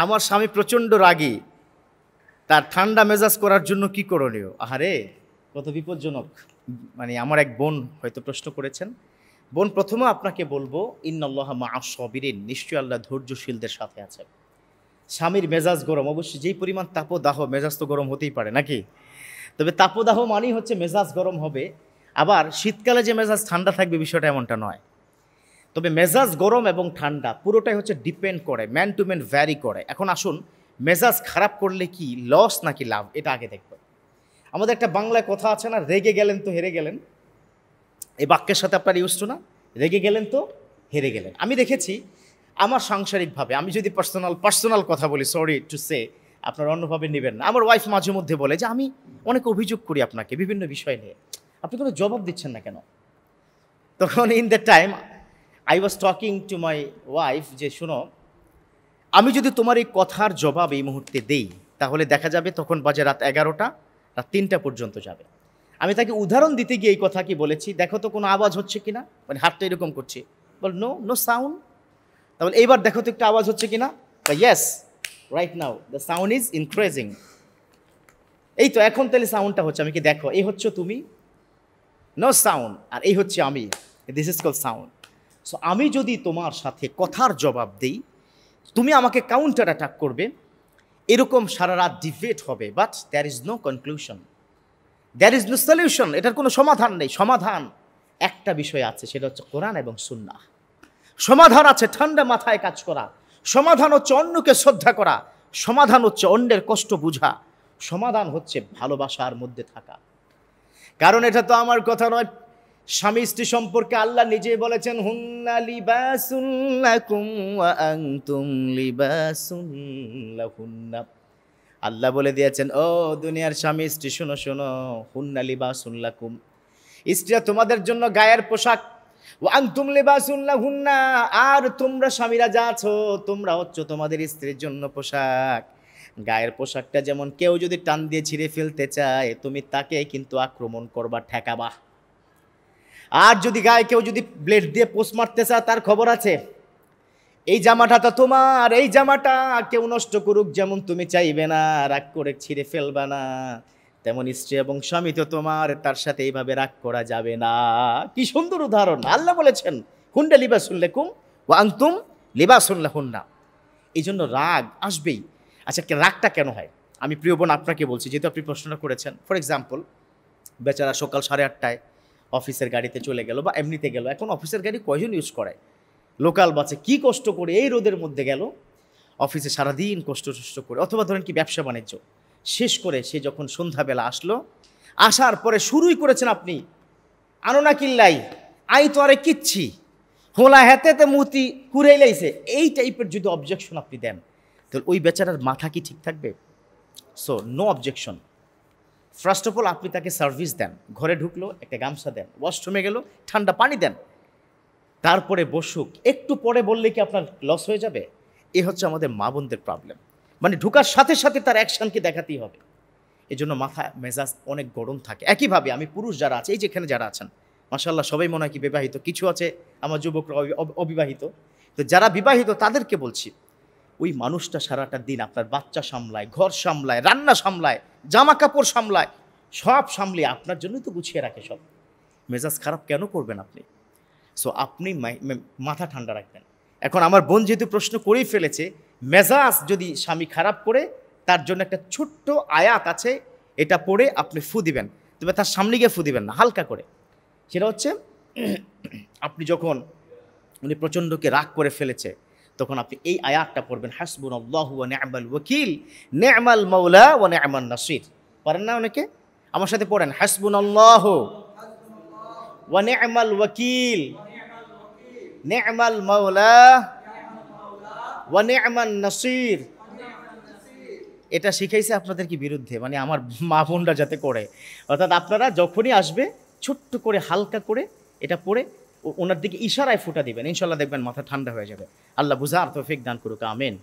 আমার স্বামী প্রচণ্ড রাগী, তার ঠান্ডা মেজাজ করার জন্য কি করণীয়? আহারে, কত বিপজ্জনক। মানে আমার এক বোন হয়তো প্রশ্ন করেছেন। বোন, প্রথমে আপনাকে বলবো ইন্নাল্লাহা মা'আস সাবিরিন, নিশ্চয়ই আল্লাহ ধৈর্যশীলদের সাথে আছে। স্বামীর মেজাজ গরম, অবশ্যই যেই পরিমাণ তাপদাহ, মেজাজ তো গরম হতেই পারে নাকি? তবে তাপদাহ মানেই হচ্ছে মেজাজ গরম হবে। আবার শীতকালে যে মেজাজ ঠান্ডা থাকবে বিষয়টা এমনটা নয়। তবে মেজাজ গরম এবং ঠান্ডা পুরোটাই হচ্ছে ডিপেন্ড করে, ম্যান টু ম্যান ভ্যারি করে। এখন আসুন, মেজাজ খারাপ করলে কি লস নাকি লাভ, এটা আগে দেখব। আমাদের একটা বাংলায় কথা আছে না, রেগে গেলেন তো হেরে গেলেন। এই বাক্যের সাথে আপনার ইউজ টু না, রেগে গেলেন তো হেরে গেলেন। আমি দেখেছি আমার সাংসারিকভাবে, আমি যদি পার্সোনাল কথা বলি, সরি টু সে, আপনারা অন্যভাবে নেবেন না। আমার ওয়াইফ মাঝে মধ্যে বলে যে আমি অনেক অভিযোগ করি আপনাকে বিভিন্ন বিষয় নিয়ে, আপনি কোনো জবাব দিচ্ছেন না কেন? তখন in the time I was talking to my wife যে শোনো, আমি যদি তোমার এই কথার জবাব এই মুহূর্তে দেই তাহলে দেখা যাবে তখন বাজে রাত 11টা, রাত 3টা পর্যন্ত যাবে। আমি তাকে উদাহরণ দিতে গিয়ে এই কথা কি বলেছি, দেখো তো কোনো আওয়াজ হচ্ছে কিনা, মানে হাতটা এরকম করছি, বল নো নো সাউন্ড। তাহলে এইবার দেখো তো একটা আওয়াজ হচ্ছে কিনা, yes right now the sound is increasing. এই তো এখন তাহলে সাউন্ডটা হচ্ছে, আমি কি দেখো, এই হচ্ছে তুমি, নো সাউন্ড, আর এই হচ্ছে আমি, this is called sound. So আমি যদি তোমার সাথে কথার জবাব দিই, তুমি আমাকে কাউন্টার অ্যাটাক করবে, এরকম সারা রাত ডিবেট হবে, but there is no conclusion, there is no solution. এটার কোনো সমাধান নেই। সমাধান একটা বিষয় আছে, সেটা হচ্ছে কোরআন এবং সুন্নাহ। সমাধান আছে ঠান্ডা মাথায় কাজ করা, সমাধান হচ্ছে অন্যকে শ্রদ্ধা করা, সমাধান হচ্ছে অন্যের কষ্ট বুঝা, সমাধান হচ্ছে ভালোবাসার মধ্যে থাকা। কারণ এটা তো আমার কথা নয়, স্বামী স্ত্রী সম্পর্কে আল্লাহ নিজেই বলেছেন, হুন্না লিবাসুন লাকুম ওয়া আনতুম লিবাসুন লাহুন্না। আল্লাহ বলে দিয়েছেন, ও দুনিয়ার স্বামী স্ত্রী শোনো শোনো, হুন্না লিবাসুন লাকুম, স্ত্রীরা তোমাদের জন্য গায়ের পোশাক, ওয়া আনতুম লিবাসুন লাহুন্না, আর তোমরা স্বামীরা যা আছো তোমরা হচ্ছে তোমাদের স্ত্রীর জন্য পোশাক। গায়ের পোশাকটা যেমন কেউ যদি টান দিয়ে ছিঁড়ে ফেলতে চায়, তুমি তাকে কিন্তু আক্রমণ করবা, ঠেকাবা। আর যদি গায়ে কেউ যদি ব্লেড দিয়ে পোস্ট মারতে চায়, তার খবর আছে। এই জামাটা তো তোমার, এই জামাটা কেউ নষ্ট করুক যেমন তুমি চাইবে না, রাগ করে ছিঁড়ে ফেলবা না, তেমন স্ত্রী এবং স্বামী তো তোমার, তার সাথে এইভাবে রাগ করা যাবে না। কি সুন্দর উদাহরণ! আল্লাহ বলেছেন হুন্ডা লিবাসুন লাকুম ওয়া আনতুম লিবাসুন লাহুন্না। এই জন্য রাগ আসবেই। আচ্ছা, রাগটা কেন হয়? আমি প্রিয় বোন আপনাকে বলছি, যেহেতু আপনি প্রশ্নটা করেছেন। ফর এক্সাম্পল, বেচারা সকাল 8:30টায় অফিসের গাড়িতে চলে গেল বা এমনিতে গেল। এখন অফিসের গাড়ি কয়জন ইউজ করে? লোকাল বাসে কি কষ্ট করে এই রোদের মধ্যে গেল অফিসে, সারাদিন কষ্ট করে, অথবা ধরেন কি ব্যবসা বাণিজ্য শেষ করে সে যখন সন্ধ্যাবেলা আসলো, আসার পরে শুরুই করেছেন আপনি, আনো না কিল্লাই, আই তো আরে কিচ্ছি, হোলা হাতে মুতি কুড়াই লাইছে, এই টাইপের যদি অবজেকশন আপনি দেন, তাহলে ওই বেচারার মাথা কি ঠিক থাকবে? So no objection. First of all আপনি তাকে সার্ভিস দেন, ঘরে ঢুকলো একটা গামছা দেন, ওয়াশরুমে গেল ঠান্ডা পানি দেন, তারপরে বসুক। একটু পরে বললে কি আপনার লস হয়ে যাবে? এ হচ্ছে আমাদের মা বোনদের প্রবলেম। মানে ঢুকার সাথে সাথে তার অ্যাকশনকে দেখাতেই হবে। এই জন্য মাথা মেজাজ অনেক গরম থাকে। একইভাবে আমি পুরুষ যারা আছে, এই যেখানে যারা আছেন মাশাআল্লাহ সবাই মনে হয় কি বিবাহিত, কিছু আছে আমার যুবকরা অবিবাহিত, তো যারা বিবাহিত তাদেরকে বলছি, ওই মানুষটা সারাটা দিন আপনার বাচ্চা সামলায়, ঘর সামলায়, রান্না সামলায়, জামা কাপড় সামলায়, সব সামলিয়ে আপনার জন্যই তো গুছিয়ে রাখে সব। মেজাজ খারাপ কেন করবেন আপনি? সো আপনি মাথা ঠান্ডা রাখবেন। এখন আমার বোন যেহেতু প্রশ্ন করেই ফেলেছে, মেজাজ যদি স্বামী খারাপ করে, তার জন্য একটা ছোট্ট আয়াত আছে, এটা পড়ে আপনি ফু দিবেন, তবে তার সামনে গিয়ে ফু দিবেন না, হালকা করে। সেটা হচ্ছে, আপনি যখন উনি প্রচণ্ডকে রাগ করে ফেলেছে, তখন আপনি এই আয়াতটা পড়বেন, হাসবুনাল্লাহু ওয়া নি'মাল ওয়াকিল নি'মাল মাওলা ওয়া নি'মান নাসির। পারেন না অনেকে? আমার সাথে পড়েন, হাসবুনাল্লাহু ওয়া নি'মাল ওয়াকিল নি'মাল মাওলা ওয়া নি'মান নাসির। এটা শিখাইছে আপনাদের কি বিরুদ্ধে, মানে আমার মা বোনরা যাতে করে। অর্থাৎ আপনারা যখনই আসবে ছোট্ট করে হালকা করে এটা পড়ে ওনার দিকে ইশারায় ফুটা দিবেন, ইনশাল্লাহ দেখবেন মাথা ঠান্ডা হয়ে যাবে। আল্লাহ বুঝার তৌফিক দান করুক, আমিন।